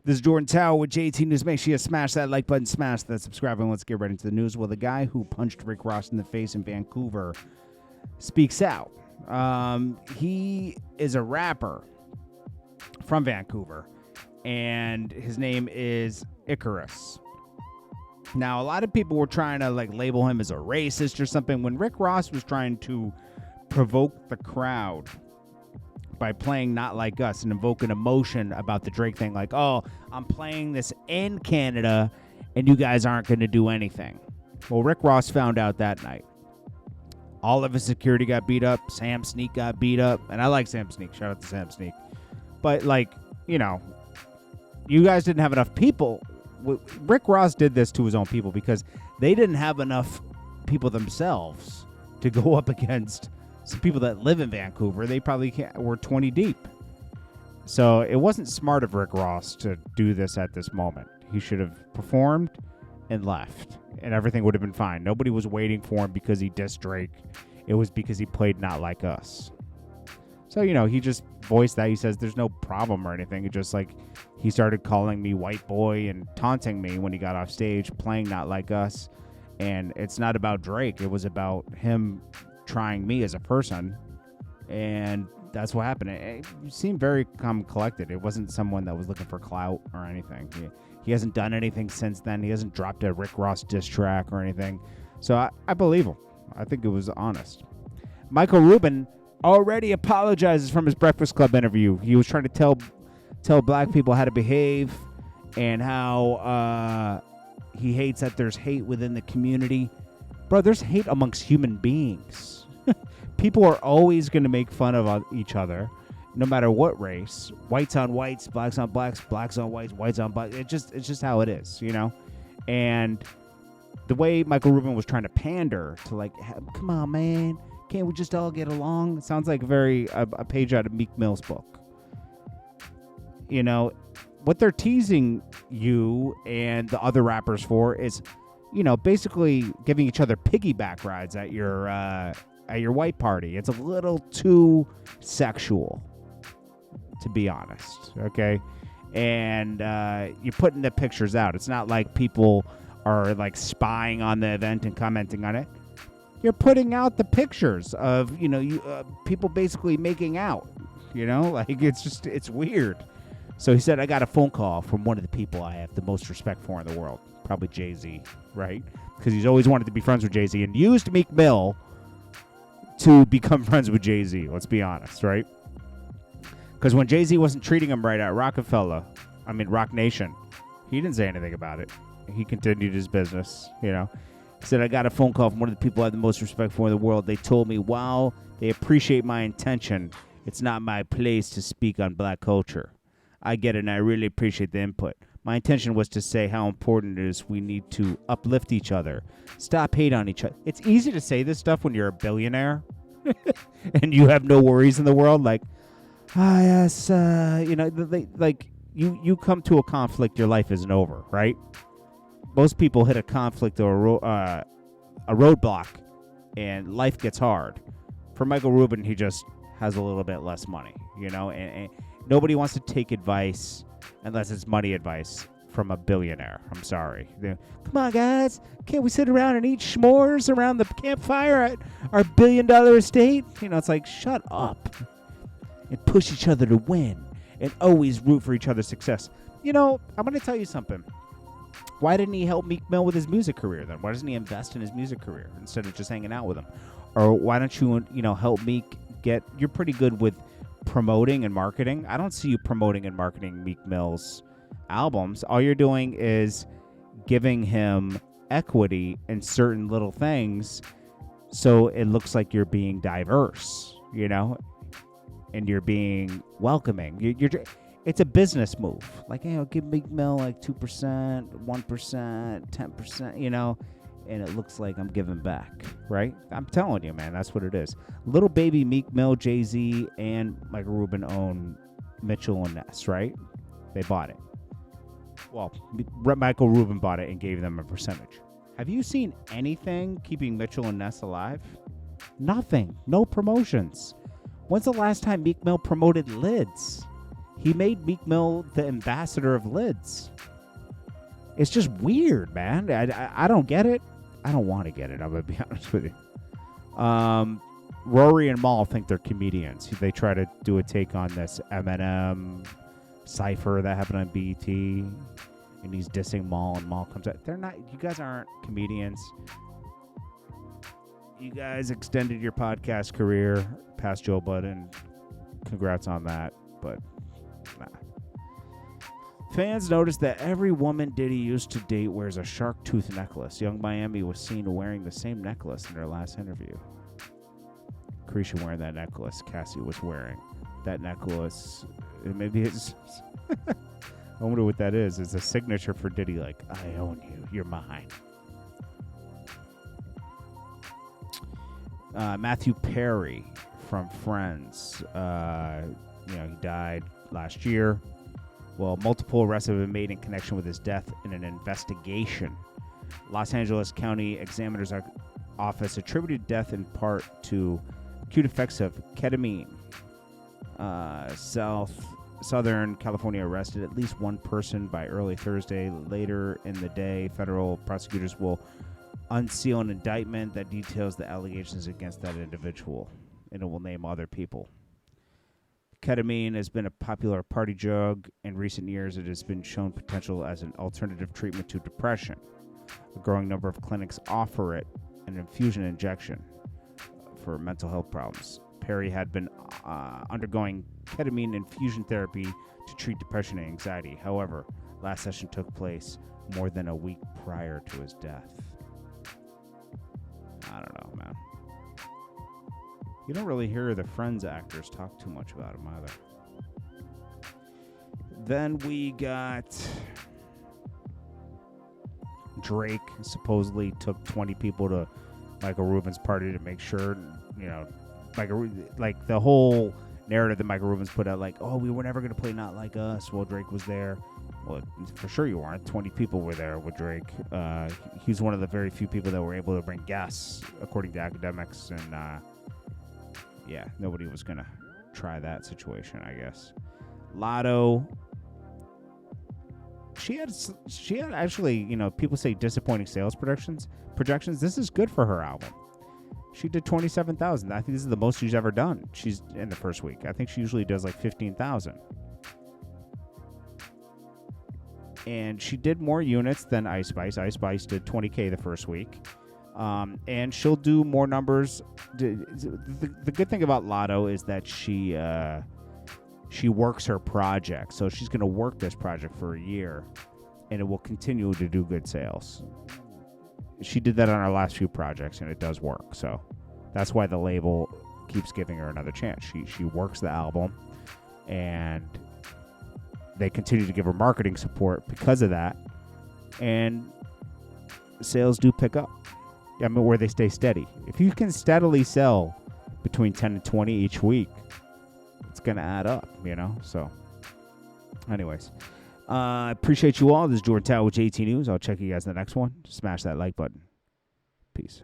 This is Jordan Tower with JT News. Make sure you smash that like button, smash that subscribe, and let's get right into the news. Well, the guy who punched Rick Ross in the face in Vancouver speaks out. He is a rapper from Vancouver, and his name is Icarus. Now, a lot of people were trying to label him as a racist or something when Rick Ross was trying to provoke the crowd by playing Not Like Us and invoking emotion about the Drake thing, like, oh, I'm playing this in Canada and you guys aren't going to do anything. Well, Rick Ross found out that night. All of his security got beat up. Sam Sneak got beat up. And I like Sam Sneak. Shout out to Sam Sneak. But, you guys didn't have enough people. Rick Ross did this to his own people because they didn't have enough people themselves to go up against some people that live in Vancouver. They probably were 20 deep. So it wasn't smart of Rick Ross to do this at this moment. He should have performed and left, and everything would have been fine. Nobody was waiting for him because he dissed Drake. It was because he played Not Like Us. So, he just voiced that. He says there's no problem or anything. It's just he started calling me white boy and taunting me when he got off stage playing Not Like Us. And it's not about Drake. It was about him trying me as a person, and that's what happened. It seemed very calm and collected. It wasn't someone that was looking for clout or anything. He hasn't done anything since then. He hasn't dropped a Rick Ross diss track or anything. So I believe him. I think it was honest. Michael Rubin already apologizes from his Breakfast Club interview. He was trying to tell black people how to behave and how he hates that there's hate within the community. Bro, there's hate amongst human beings. People are always going to make fun of each other, no matter what race. Whites on whites, blacks on blacks, blacks on whites, whites on blacks. It's just how it is, And the way Michael Rubin was trying to pander to come on, man, can't we just all get along? It sounds like a page out of Meek Mill's book. What they're teasing you and the other rappers for is, basically giving each other piggyback rides at your white party. It's a little too sexual, to be honest. Okay, and you're putting the pictures out. It's not like people are spying on the event and commenting on it. You're putting out the pictures of people basically making out. It's weird. So he said, I got a phone call from one of the people I have the most respect for in the world. Probably Jay-Z, right? Because he's always wanted to be friends with Jay-Z and used Meek Mill to become friends with Jay-Z. Let's be honest, right? Because when Jay-Z wasn't treating him right at Rock Nation, he didn't say anything about it. He continued his business, He said, I got a phone call from one of the people I have the most respect for in the world. They told me, wow, they appreciate my intention. It's not my place to speak on black culture. I get it, and I really appreciate the input. My intention was to say how important it is we need to uplift each other. Stop hate on each other. It's easy to say this stuff when you're a billionaire and you have no worries in the world. Yes, you come to a conflict, your life isn't over, right? Most people hit a conflict or a roadblock, and life gets hard. For Michael Rubin, he just has a little bit less money, and nobody wants to take advice unless it's money advice from a billionaire. I'm sorry. Come on, guys. Can't we sit around and eat s'mores around the campfire at our $1 billion estate? It's like, shut up and push each other to win and always root for each other's success. I'm going to tell you something. Why didn't he help Meek Mill with his music career then? Why doesn't he invest in his music career instead of just hanging out with him? Or why don't you, help Meek you're pretty good with promoting and marketing. I don't see you promoting and marketing Meek Mill's albums. All you're doing is giving him equity in certain little things so it looks like you're being diverse, and you're being welcoming. It's a business move. Give Meek Mill 2%, 1%, 10%, and it looks like I'm giving back, right? I'm telling you, man, that's what it is. Little baby Meek Mill, Jay-Z, and Michael Rubin own Mitchell and Ness, right? They bought it. Well, Michael Rubin bought it and gave them a percentage. Have you seen anything keeping Mitchell and Ness alive? Nothing. No promotions. When's the last time Meek Mill promoted Lids? He made Meek Mill the ambassador of lids. It's just weird, man. I don't get it. I don't want to get it. I'm going to be honest with you. Rory and Maul think they're comedians. They try to do a take on this Eminem cipher that happened on BET. And he's dissing Maul, and Maul comes out. They're not. You guys aren't comedians. You guys extended your podcast career past Joe Budden. Congrats on that. But, nah. Fans noticed that every woman Diddy used to date wears a shark tooth necklace. Young Miami was seen wearing the same necklace in their last interview. Carisha wearing that necklace. Cassie was wearing that necklace. Maybe it's... I wonder what that is. It's a signature for Diddy, like, I own you. You're mine. Mathew Perry from Friends. He died last year. Well, multiple arrests have been made in connection with his death in an investigation. Los Angeles County Examiner's Office attributed death in part to acute effects of ketamine. Southern California arrested at least one person by early Thursday. Later in the day, federal prosecutors will unseal an indictment that details the allegations against that individual, and it will name other people. Ketamine has been a popular party drug. In recent years, it has been shown potential as an alternative treatment to depression. A growing number of clinics offer it an infusion injection for mental health problems. Perry had been undergoing ketamine infusion therapy to treat depression and anxiety. However, last session took place more than a week prior to his death. I don't know, man. You don't really hear the Friends actors talk too much about him either. Then we got Drake supposedly took 20 people to Michael Rubin's party to make sure, like the whole narrative that Michael Rubin's put out, like, oh, we were never going to play Not Like Us. Well, Drake was there. Well, for sure you weren't. 20 people were there with Drake. He's one of the very few people that were able to bring guests, according to academics, and nobody was going to try that situation, I guess. Lotto, she had actually, people say disappointing sales projections. This is good for her album. She did 27,000. I think this is the most she's ever done. She's in the first week. I think she usually does like 15,000. And she did more units than Ice Spice. Ice Spice did 20K the first week. And she'll do more numbers. The good thing about Lotto is that she works her project. So she's going to work this project for a year, and it will continue to do good sales. She did that on her last few projects, and it does work. So that's why the label keeps giving her another chance. She works the album, and they continue to give her marketing support because of that. And sales do pick up. I mean, where they stay steady. If you can steadily sell between 10 and 20 each week, it's going to add up, So, anyways, I appreciate you all. This is Jordan Tower with JT News. I'll check you guys in the next one. Smash that like button. Peace.